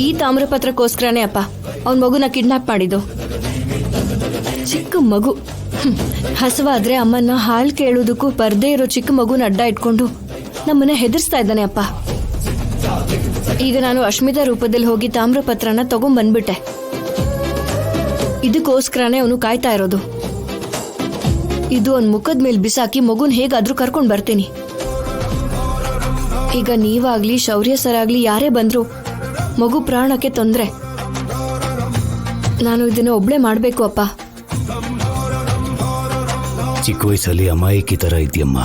ಈ ತಾಮ್ರಪತ್ರಕ್ಕೋಸ್ಕರನೇ ಅಪ್ಪ ಅವನ್ ಮಗುನ ಕಿಡ್ನಾಪ್ ಮಾಡಿದ್ದು. ಚಿಕ್ಕ ಮಗು ಹಸುವಾದ್ರೆ ಅಮ್ಮನ್ನ ಹಾಲು ಕೇಳೋದಕ್ಕೂ ಬರ್ದೇ ಇರೋ ಚಿಕ್ಕ ಮಗುನ ಅಡ್ಡ ಇಟ್ಕೊಂಡು ನಮ್ಮನ್ನ ಹೆದರ್ಸ್ತಾ ಇದ್ದಾನೆ ಅಪ್ಪ. ಈಗ ನಾನು ಅಶ್ಮಿತಾ ರೂಪದಲ್ಲಿ ಹೋಗಿ ತಾಮ್ರಪತ್ರನ ತಗೊಂಡ್ಬಂದ್ಬಿಟ್ಟೆ. ಇದಕ್ಕೋಸ್ಕರನೇ ಅವನು ಕಾಯ್ತಾ ಇರೋದು. ಇದು ಅವನ್ ಮುಖದ ಮೇಲೆ ಬಿಸಾಕಿ ಮಗುನ್ ಹೇಗಾದ್ರೂ ಕರ್ಕೊಂಡ್ ಬರ್ತೀನಿ. ಈಗ ನೀವಾಗ್ಲಿ ಶೌರ್ಯ ಸರ್ ಆಗ್ಲಿ ಯಾರೇ ಬಂದ್ರು ಮಗು ಪ್ರಾಣಕ್ಕೆ ತೊಂದ್ರೆ. ನಾನು ಇದನ್ನ ಒಬ್ಳೆ ಮಾಡ್ಬೇಕು ಅಪ್ಪ. ಚಿಕ್ಕ ವಯಸ್ಸಲ್ಲಿ ಅಮಾಯಕಿ ತರ ಇದೆಯಮ್ಮ.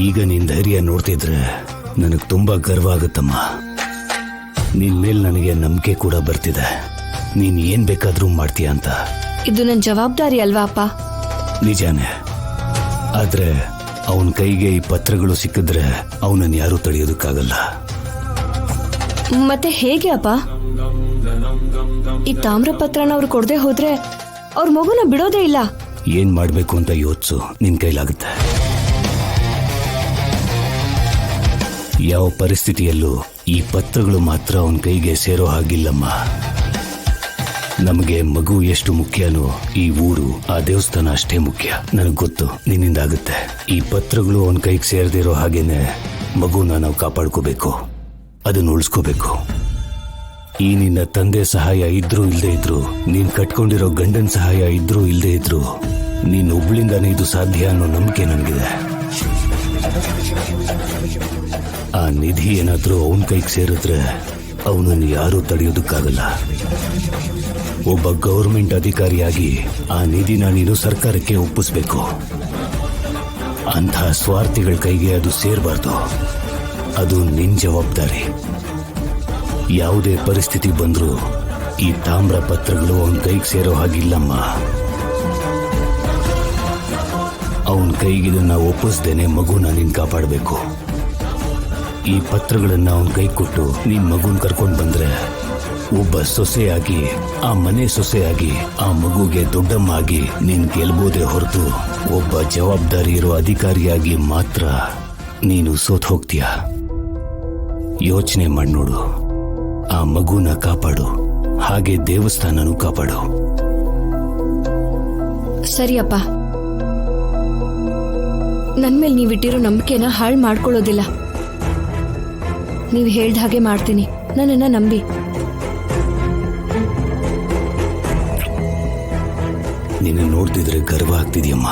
ಈಗ ನಿನ್ ಧೈರ್ಯ ನೋಡ್ತಿದ್ರೆ ನನಗ್ ತುಂಬಾ ಗರ್ವ ಆಗುತ್ತಮ್ಮ. ನಿನ್ ಮೇಲ್ ನನಗೆ ನಂಬಿಕೆ ಕೂಡ ಬರ್ತಿದೆ. ನೀನ್ ಏನ್ ಬೇಕಾದ್ರೂ ಮಾಡ್ತೀಯ ಅಂತ. ಇದು ನನ್ ಜವಾಬ್ದಾರಿ ಅಲ್ವಾ ಅಪ್ಪ? ನಿಜಾನೇ. ಆದ್ರೆ ಅವನ್ ಕೈಗೆ ಈ ಪತ್ರಗಳು ಸಿಕ್ಕಿದ್ರೆ ಅವನನ್ನ ಯಾರೂ ತಡೆಯೋದಕ್ಕಾಗಲ್ಲ. ಮತ್ತೆ ಹೇಗೆ ಅಪ್ಪ? ಈ ತಾಮ್ರಪತ್ರನ ಅವ್ರು ಕೊಡದೆ ಹೋದ್ರೆ ಅವ್ರ ಮಗುನ ಬಿಡೋದೇ ಇಲ್ಲ. ಏನ್ ಮಾಡ್ಬೇಕು ಅಂತ ಯೋಚಿಸು, ನಿನ್ ಕೈಲಾಗುತ್ತೆ. ಯಾವ ಪರಿಸ್ಥಿತಿಯಲ್ಲೂ ಈ ಪತ್ರಗಳು ಮಾತ್ರ ಅವನ ಕೈಗೆ ಸೇರೋ ಹಾಗಿಲ್ಲಮ್ಮ. ನಮಗೆ ಮಗು ಎಷ್ಟು ಮುಖ್ಯನೋ ಈ ಊರು ಆ ದೇವಸ್ಥಾನ ಅಷ್ಟೇ ಮುಖ್ಯ. ನನಗ್ ಗೊತ್ತು ನಿನ್ನಿಂದ ಆಗುತ್ತೆ. ಈ ಪತ್ರಗಳು ಅವನ ಕೈಗೆ ಸೇರದಿರೋ ಹಾಗೇನೆ ಮಗುನ ನಾವು ಕಾಪಾಡ್ಕೋಬೇಕು, ಅದನ್ನ ಉಳಿಸ್ಕೋಬೇಕು. ಈ ನಿನ್ನ ತಂದೆ ಸಹಾಯ ಇದ್ರೂ ಇಲ್ಲದೆ ಇದ್ರು, ನೀನ್ ಕಟ್ಕೊಂಡಿರೋ ಗಂಡನ ಸಹಾಯ ಇದ್ರೂ ಇಲ್ಲದೆ ಇದ್ರು, ನೀನ್ ಒಬ್ಳಿಂದಾನೇ ಇದು ಸಾಧ್ಯ ಅನ್ನೋ ನಂಬಿಕೆ ನನಗಿದೆ. ಆ ನಿಧಿ ಏನಾದ್ರೂ ಅವನ ಕೈಗೆ ಸೇರಿದ್ರೆ ಅವನನ್ನು ಯಾರೂ ತಡೆಯೋದಕ್ಕಾಗಲ್ಲ. ಒಬ್ಬ ಗೌರ್ಮೆಂಟ್ ಅಧಿಕಾರಿಯಾಗಿ ಆ ನಿಧಿನ ನೀನು ಸರ್ಕಾರಕ್ಕೆ ಒಪ್ಪಿಸ್ಬೇಕು. ಅಂಥ ಸ್ವಾರ್ಥಿಗಳ ಕೈಗೆ ಅದು ಸೇರಬಾರ್ದು. ಅದು ನಿನ್ ಜವಾಬ್ದಾರಿ. ಯಾವುದೇ ಪರಿಸ್ಥಿತಿ ಬಂದ್ರೂ ಈ ತಾಮ್ರ ಪತ್ರಗಳು ಅವನ ಕೈಗೆ ಸೇರೋ ಹಾಗಿಲ್ಲಮ್ಮ. ಅವನ ಕೈಗಿದನ್ನ ಒಪ್ಪಿಸ್ದೇನೆ ಮಗುನ ನೀನ್ ಕಾಪಾಡಬೇಕು. ಈ ಪತ್ರಗಳನ್ನ ಅವನ ಕೈ ಕೊಟ್ಟು ನೀನ್ ಮಗುನ್ ಕರ್ಕೊಂಡ್ ಬಂದ್ರೆ ಒಬ್ಬ ಸೊಸೆಯಾಗಿ, ಆ ಮನೆ ಸೊಸೆಯಾಗಿ, ಆ ಮಗುಗೆ ದೊಡ್ಡಮ್ಮ ಆಗಿ ನೀನ್ ಗೆಲ್ಬೋದೇ ಹೊರತು ಒಬ್ಬ ಜವಾಬ್ದಾರಿ ಇರೋ ಅಧಿಕಾರಿಯಾಗಿ ಮಾತ್ರ ನೀನು ಸೋತ್ ಹೋಗ್ತೀಯ. ಯೋಚನೆ ಮಾಡಿ ನೋಡು. ಆ ಮಗುನ ಕಾಪಾಡು, ಹಾಗೆ ದೇವಸ್ಥಾನನೂ ಕಾಪಾಡು. ಸರಿಯಪ್ಪ, ನನ್ಮೇಲೆ ನೀವಿಟ್ಟಿರೋ ನಂಬಿಕೆನ ಹಾಳು ಮಾಡ್ಕೊಳ್ಳೋದಿಲ್ಲ. ನೀವು ಹೇಳ್ದ ಹಾಗೆ ಮಾಡ್ತೀನಿ. ನನ್ನನ್ನ ನಂಬಿ. ನಿನ್ನ ನೋಡ್ತಿದ್ರೆ ಗರ್ವ ಆಗ್ತಿದ್ಯಮ್ಮ.